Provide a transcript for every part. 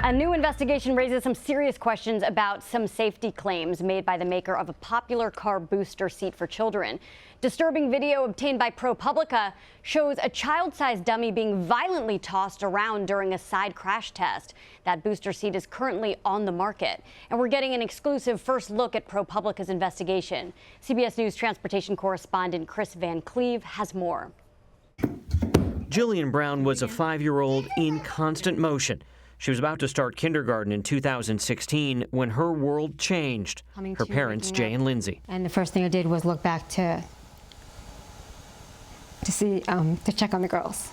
A new investigation raises some serious questions about some safety claims made by the maker of a popular car booster seat for children. Disturbing video obtained by ProPublica shows a child-sized dummy being violently tossed around during a side crash test. That booster seat is currently on the market. And we're getting an exclusive first look at ProPublica's investigation. CBS News transportation correspondent Kris Van Cleave has more. Jillian Brown was a 5-year-old in constant motion. She was about to start kindergarten in 2016 when her world changed. Her parents, Jay and Lindsay. And the first thing I did was look back to check on the girls.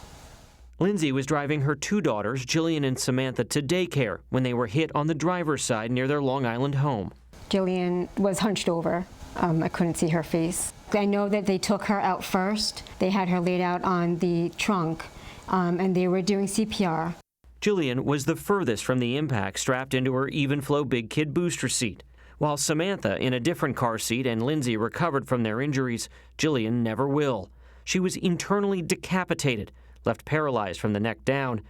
Lindsay was driving her 2 daughters, Jillian and Samantha, to daycare when they were hit on the driver's side near their Long Island home. Jillian was hunched over. I couldn't see her face. I know that they took her out first. They had her laid out on the trunk, and they were doing CPR. Jillian was the furthest from the impact, strapped into her Evenflo Big Kid booster seat. While Samantha in a different car seat and Lindsay recovered from their injuries, Jillian never will. She was internally decapitated, left paralyzed from the neck down.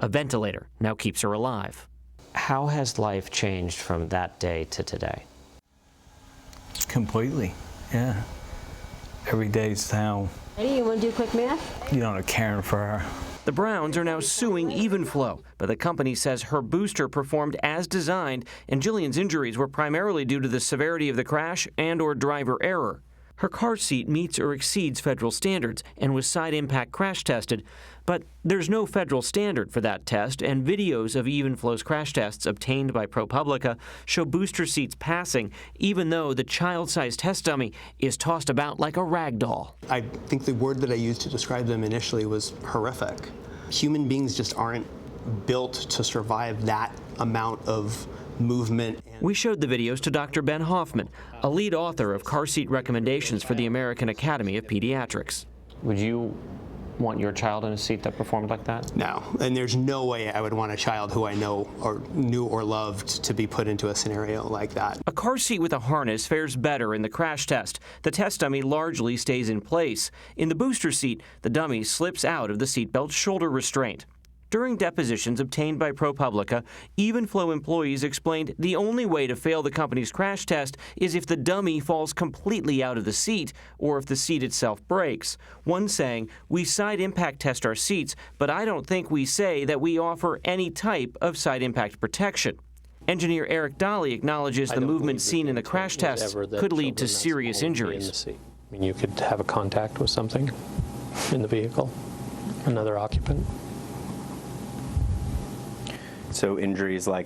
A ventilator now keeps her alive. How has life changed from that day to today? Completely, yeah. Every day's now. Ready? You want to do quick math? You know, caring for her. The Browns are now suing Evenflo, but the company says her booster performed as designed, and Jillian's injuries were primarily due to the severity of the crash and/or driver error. Her car seat meets or exceeds federal standards and was side impact crash tested, but there's no federal standard for that test, and videos of Evenflo's crash tests obtained by ProPublica show booster seats passing, even though the child-sized test dummy is tossed about like a rag doll. I think the word that I used to describe them initially was horrific. Human beings just aren't built to survive that amount of movement. We showed the videos to Dr. Ben Hoffman, a lead author of car seat recommendations for the American Academy of Pediatrics. Would you want your child in a seat that performed like that? No, and there's no way I would want a child who I know or knew or loved to be put into a scenario like that. A car seat with a harness fares better in the crash test. The test dummy largely stays in place. In the booster seat, the dummy slips out of the seatbelt shoulder restraint. During depositions obtained by ProPublica, Evenflo employees explained the only way to fail the company's crash test is if the dummy falls completely out of the seat or if the seat itself breaks. One saying, "We side impact test our seats, but I don't think we say that we offer any type of side impact protection." Engineer Eric Dolly acknowledges the movement seen in the crash tests could lead to serious injuries. I mean, you could have a contact with something in the vehicle, another occupant. So injuries like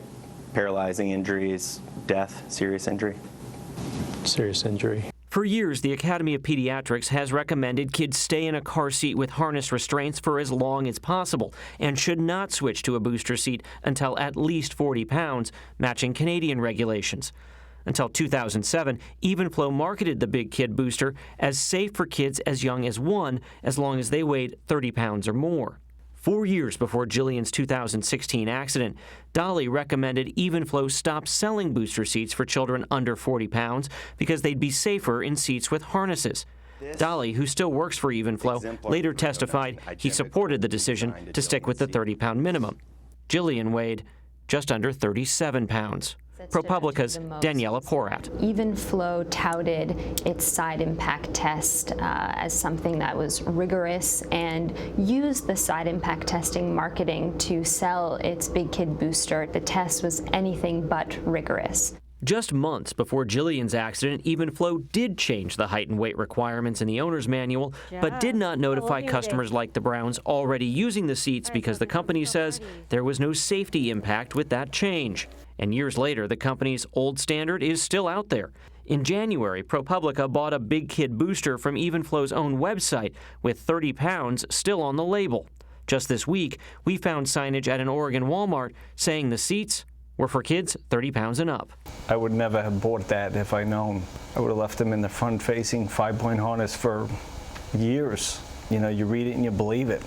paralyzing injuries, death, serious injury? Serious injury. For years, the Academy of Pediatrics has recommended kids stay in a car seat with harness restraints for as long as possible and should not switch to a booster seat until at least 40 pounds, matching Canadian regulations. Until 2007, Evenflo marketed the Big Kid booster as safe for kids as young as 1, as long as they weighed 30 pounds or more. 4 years before Jillian's 2016 accident, Dolly recommended Evenflo stop selling booster seats for children under 40 pounds because they'd be safer in seats with harnesses. Dolly, who still works for Evenflo, later testified he supported the decision to stick with the 30-pound minimum. Jillian weighed just under 37 pounds. ProPublica's Daniela Porat. Evenflo touted its side impact test as something that was rigorous and used the side impact testing marketing to sell its Big Kid booster. The test was anything but rigorous. Just months before Jillian's accident, Evenflo did change the height and weight requirements in the owner's manual, but did not notify customers like the Browns already using the seats because the company says there was no safety impact with that change. And years later, the company's old standard is still out there. In January, ProPublica bought a Big Kid booster from Evenflo's own website with 30 pounds still on the label. Just this week, we found signage at an Oregon Walmart saying the seats were for kids 30 pounds and up. I would never have bought that if I'd known. I would have left them in the front-facing 5-point harness for years. You know, you read it and you believe it.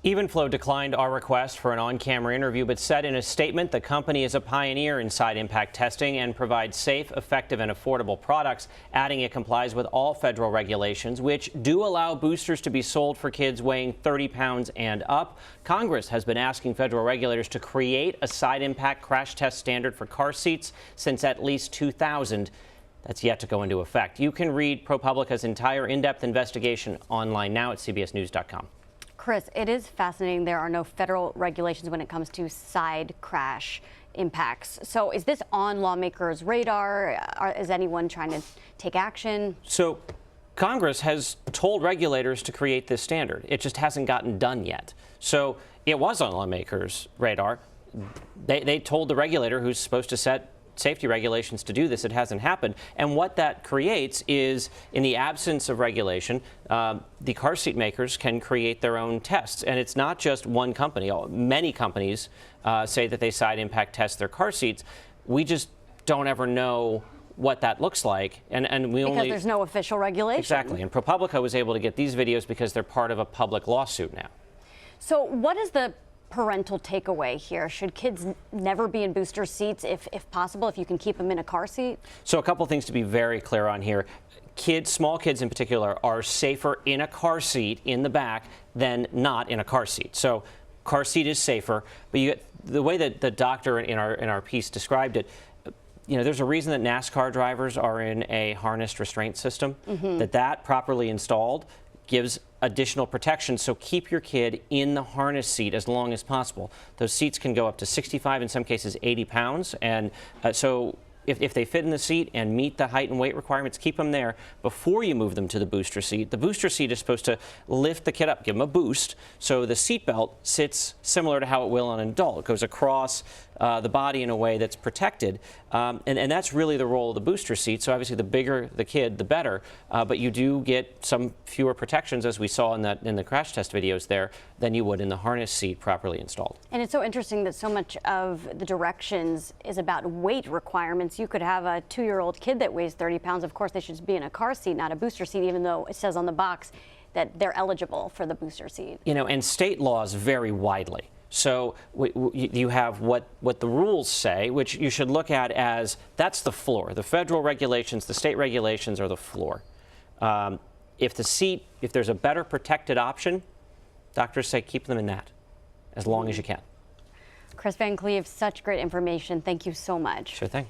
Evenflo declined our request for an on-camera interview, but said in a statement the company is a pioneer in side impact testing and provides safe, effective, and affordable products, adding it complies with all federal regulations, which do allow boosters to be sold for kids weighing 30 pounds and up. Congress has been asking federal regulators to create a side impact crash test standard for car seats since at least 2000. That's yet to go into effect. You can read ProPublica's entire in-depth investigation online now at cbsnews.com. Kris, it is fascinating there are no federal regulations when it comes to side crash impacts. So is this on lawmakers' radar? Is anyone trying to take action? So Congress has told regulators to create this standard. It just hasn't gotten done yet. So it was on lawmakers' radar. They told the regulator who's supposed to set safety regulations to do this. It hasn't happened. And what that creates is, in the absence of regulation, the car seat makers can create their own tests. And it's not just one company. Many companies say that they side impact test their car seats. We just don't ever know what that looks like. And we because there's no official regulation. Exactly. And ProPublica was able to get these videos because they're part of a public lawsuit now. So what is the parental takeaway here? Should kids never be in booster seats if possible, if you can keep them in a car seat? So a couple things to be very clear on here. Kids, small kids in particular, are safer in a car seat in the back than not in a car seat. So car seat is safer, but you get, the way that the doctor in our piece described it, you know, there's a reason that NASCAR drivers are in a harnessed restraint system, that properly installed gives additional protection. So keep your kid in the harness seat as long as possible. Those seats can go up to 65, in some cases 80 pounds. And so if they fit in the seat and meet the height and weight requirements, keep them there before you move them to the booster seat. The booster seat is supposed to lift the kid up, give them a boost. So the seat belt sits similar to how it will on an adult. It goes across the body in a way that's protected. And that's really the role of the booster seat. So obviously the bigger the kid, the better. But you do get some fewer protections, as we saw in the crash test videos there, than you would in the harness seat properly installed. And it's so interesting that so much of the directions is about weight requirements. You could have a 2-year-old kid that weighs 30 pounds. Of course, they should be in a car seat, not a booster seat, even though it says on the box that they're eligible for the booster seat. You know, and state laws vary widely. So you have what the rules say, which you should look at as that's the floor. The federal regulations, the state regulations are the floor. If there's a better protected option, doctors say keep them in that as long as you can. Kris Van Cleave, such great information. Thank you so much. Sure thing.